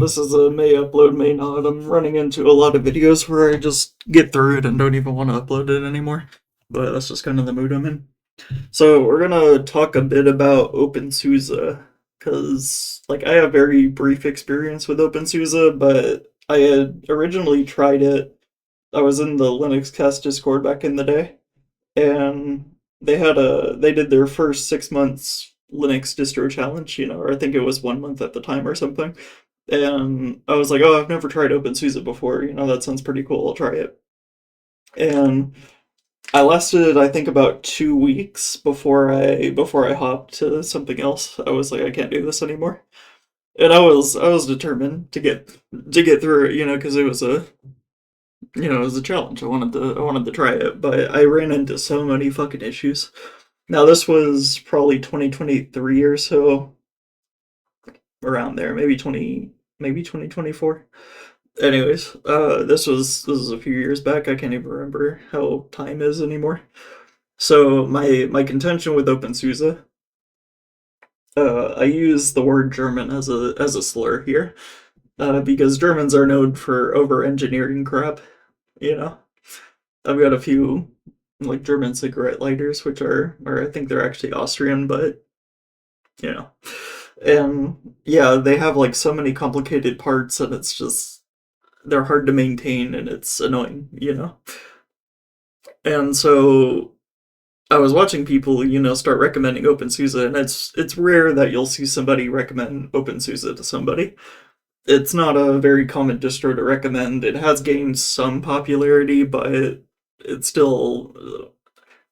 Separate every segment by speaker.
Speaker 1: This is a may upload, may not. I'm running into a lot of videos where I just get through it and don't even want to upload it anymore. But that's just kind of the mood I'm in. So we're gonna talk a bit about OpenSUSE, because like I have very brief experience with OpenSUSE, but I had originally tried it. I was in the Linux Cast Discord back in the day, and they did their first 6 months Linux distro challenge, or I think it was 1 month at the time or something. And I was like, oh, I've never tried OpenSUSE before. That sounds pretty cool. I'll try it. And I lasted, I think, about 2 weeks before I hopped to something else. I was like, I can't do this anymore. And I was determined to get through it, because it was a challenge. I wanted to try it, but I ran into so many fucking issues. Now this was probably 2023 or so, around there, maybe 2024. Anyways, this was a few years back. I can't even remember how time is anymore. So my contention with OpenSUSE, I use the word German as a slur here, because Germans are known for over-engineering crap. You know, I've got a few like German cigarette lighters, which or I think they're actually Austrian, but you know, and yeah, they have like so many complicated parts, and it's just they're hard to maintain, and it's annoying. And so I was watching people, start recommending OpenSUSE, and it's rare that you'll see somebody recommend OpenSUSE to somebody. It's not a very common distro to recommend. It has gained some popularity, but it's still,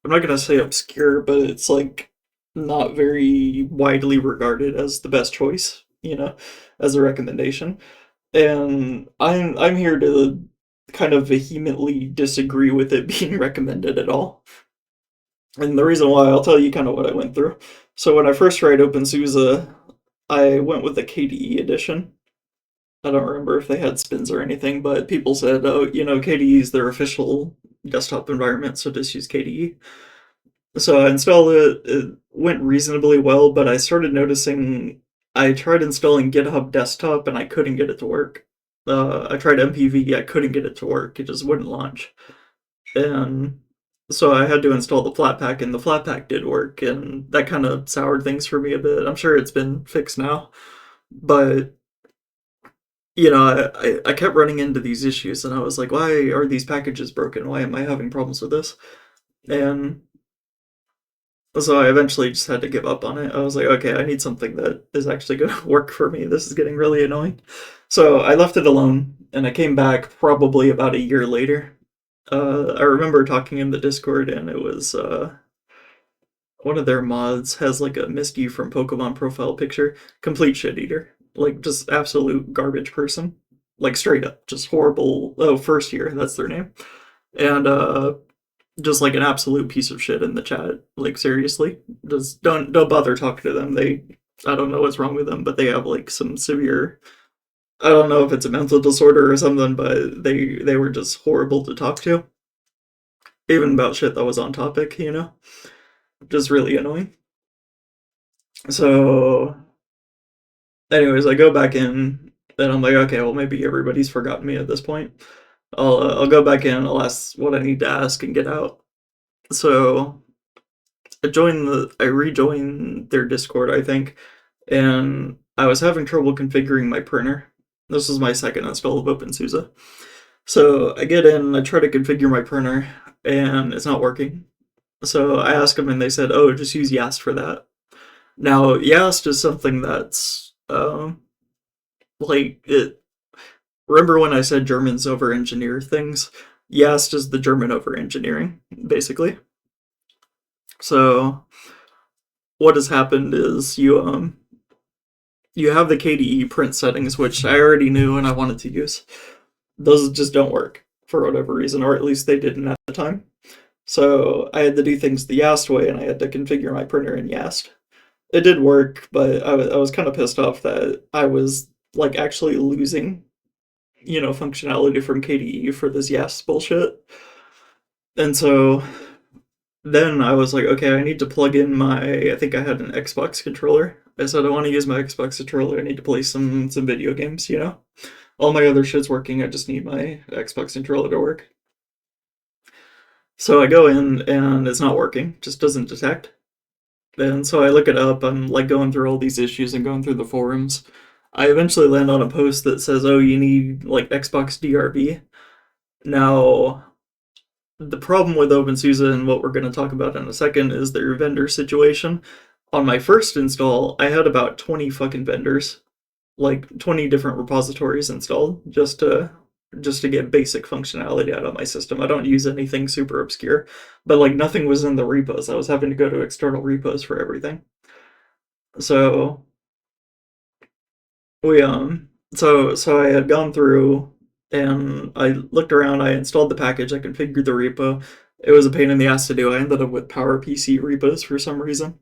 Speaker 1: I'm not gonna say obscure, but it's like not very widely regarded as the best choice, as a recommendation. And I'm here to kind of vehemently disagree with it being recommended at all. And the reason why, I'll tell you kind of what I went through. So when I first tried OpenSUSE, I went with the KDE edition. I don't remember if they had spins or anything, but people said, oh, KDE is their official desktop environment, so just use KDE. So I installed it. It went reasonably well, but I started noticing I tried installing GitHub Desktop and I couldn't get it to work. I tried MPV, I couldn't get it to work. It just wouldn't launch. And so I had to install the Flatpak, and the Flatpak did work, and that kind of soured things for me a bit. I'm sure it's been fixed now, but I kept running into these issues, and I was like, why are these packages broken? Why am I having problems with this? And so I eventually just had to give up on it. I was like, okay, I need something that is actually going to work for me. This is getting really annoying. So I left it alone, and I came back probably about a year later. I remember talking in the Discord, and it was one of their mods has like a Misty from Pokemon profile picture. Complete shit eater. Like, just absolute garbage person. Like, straight up. Just horrible. Oh, first year, that's their name. And just like an absolute piece of shit in the chat. Like, seriously. Just don't bother talking to them. I don't know what's wrong with them, but they have like some severe, I don't know if it's a mental disorder or something, but they were just horrible to talk to. Even about shit that was on topic. Just really annoying. So, anyways, I go back in, and I'm like, okay, well, maybe everybody's forgotten me at this point. I'll go back in, I'll ask what I need to ask, and get out. So I rejoined their Discord, I think, and I was having trouble configuring my printer. This was my second install of OpenSUSE. So I get in, I try to configure my printer, and it's not working. So I asked them, and they said, oh, just use Yast for that. Now, Yast is something that's, like, it. Remember when I said Germans over-engineer things? Yast is the German over-engineering, basically. So what has happened is you have the KDE print settings, which I already knew and I wanted to use. Those just don't work for whatever reason, or at least they didn't at the time. So I had to do things the Yast way, and I had to configure my printer in Yast. It did work, but I was kind of pissed off that I was like actually losing, functionality from KDE for this Yast bullshit. And so then I was like, okay, I need to plug in I think I had an Xbox controller. I said I want to use my Xbox controller. I need to play some video games. All my other shit's working. I just need my Xbox controller to work. So I go in and it's not working. Just doesn't detect. And so I look it up. I'm like going through all these issues and going through the forums. I eventually land on a post that says, "Oh, you need like Xbox DRB." Now, the problem with OpenSUSE and what we're going to talk about in a second is their vendor situation. On my first install, I had about 20 fucking vendors, like 20 different repositories installed just to get basic functionality out of my system. I don't use anything super obscure, but like nothing was in the repos. I was having to go to external repos for everything. So we so I had gone through and I looked around, I installed the package, I configured the repo. It was a pain in the ass to do. I ended up with PowerPC repos for some reason.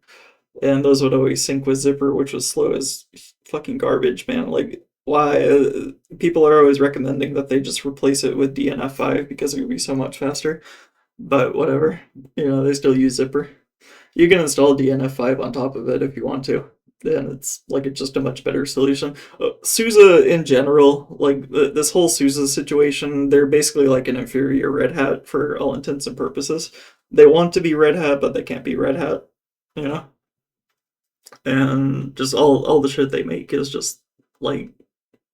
Speaker 1: And those would always sync with Zipper, which was slow as fucking garbage, man. Like, why? People are always recommending that they just replace it with DNF5 because it would be so much faster. But whatever, they still use Zipper. You can install DNF5 on top of it if you want to, and it's just a much better solution. SUSE in general, like this whole SUSE situation, they're basically like an inferior Red Hat for all intents and purposes. They want to be Red Hat, but they can't be Red Hat, you know? And just all the shit they make is just like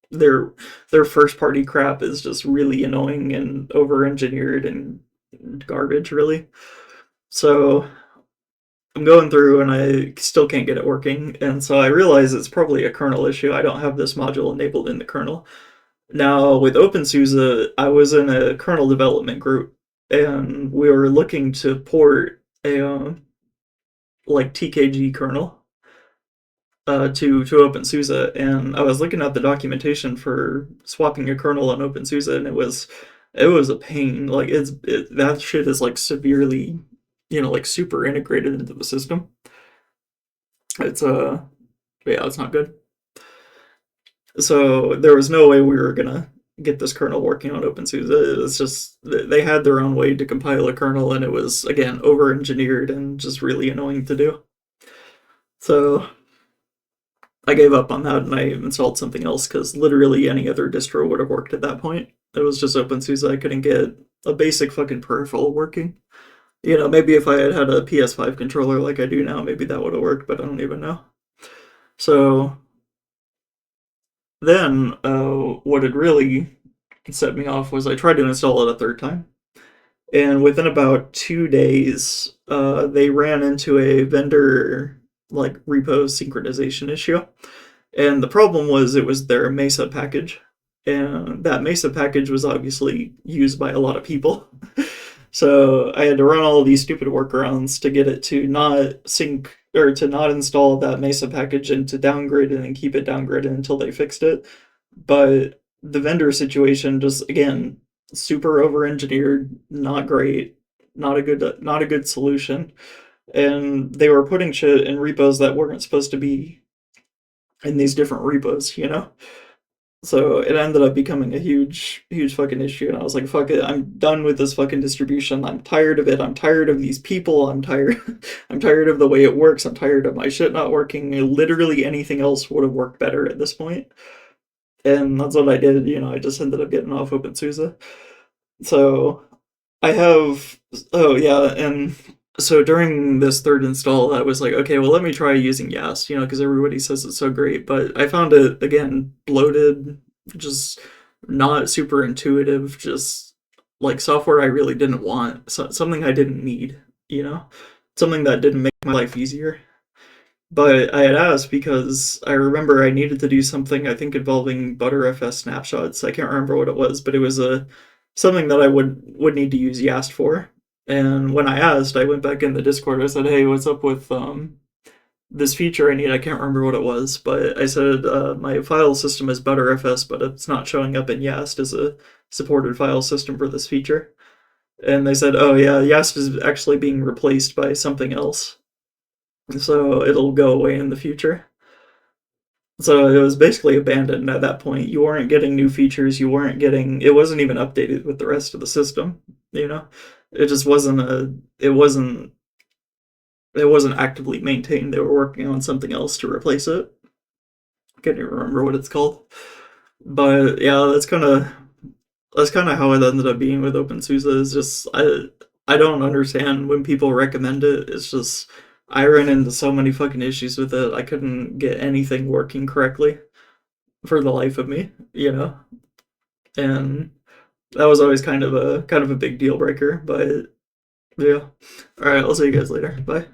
Speaker 1: their first party crap is just really annoying and over engineered and garbage, really. So I'm going through and I still can't get it working, and so I realize it's probably a kernel issue. I don't have this module enabled in the kernel. Now with OpenSUSE, I was in a kernel development group, and we were looking to port a like TKG kernel to OpenSUSE, and I was looking at the documentation for swapping a kernel on OpenSUSE, and it was a pain. Like that shit is like severely, like super integrated into the system. It's yeah, it's not good. So there was no way we were gonna get this kernel working on OpenSUSE. It was just they had their own way to compile a kernel, and it was again over engineered and just really annoying to do. So I gave up on that and I installed something else because literally any other distro would have worked at that point. It was just OpenSUSE. I couldn't get a basic fucking peripheral working. Maybe if I had had a PS5 controller like I do now, maybe that would have worked, but I don't even know. So then, what had really set me off was I tried to install it a third time. And within about 2 days, they ran into a vendor like repo synchronization issue. And the problem was it was their Mesa package. And that Mesa package was obviously used by a lot of people. So I had to run all these stupid workarounds to get it to not sync or to not install that Mesa package and to downgrade it and keep it downgraded until they fixed it. But the vendor situation just again super over engineered, not great, not a good solution. And they were putting shit in repos that weren't supposed to be in these different repos. So it ended up becoming a huge, huge fucking issue, and I was like, "Fuck it! I'm done with this fucking distribution. I'm tired of it. I'm tired of these people. I'm tired. I'm tired of the way it works. I'm tired of my shit not working. Literally anything else would have worked better at this point." And that's what I did. I just ended up getting off OpenSUSE. So I have. Oh yeah, and so during this third install, I was like, okay, well, let me try using Yast, because everybody says it's so great. But I found it, again, bloated, just not super intuitive, just like software I really didn't want, something I didn't need, something that didn't make my life easier. But I had asked because I remember I needed to do something, I think, involving Btrfs snapshots. I can't remember what it was, but it was something that I would need to use Yast for. And when I asked, I went back in the Discord. I said, "Hey, what's up with this feature I need?" I can't remember what it was, but I said my file system is Btrfs, but it's not showing up in Yast as a supported file system for this feature. And they said, "Oh yeah, Yast is actually being replaced by something else, so it'll go away in the future." So it was basically abandoned at that point. You weren't getting new features. You weren't getting. It wasn't even updated with the rest of the system. You know, it just wasn't a. It wasn't it wasn't actively maintained. They were working on something else to replace it. I can't even remember what it's called. But yeah, that's kind of how it ended up being with OpenSUSE. Is just I don't understand when people recommend it. It's just I ran into so many fucking issues with it. I couldn't get anything working correctly for the life of me, and that was always kind of a big deal breaker. But yeah, all right, I'll see you guys later. Bye.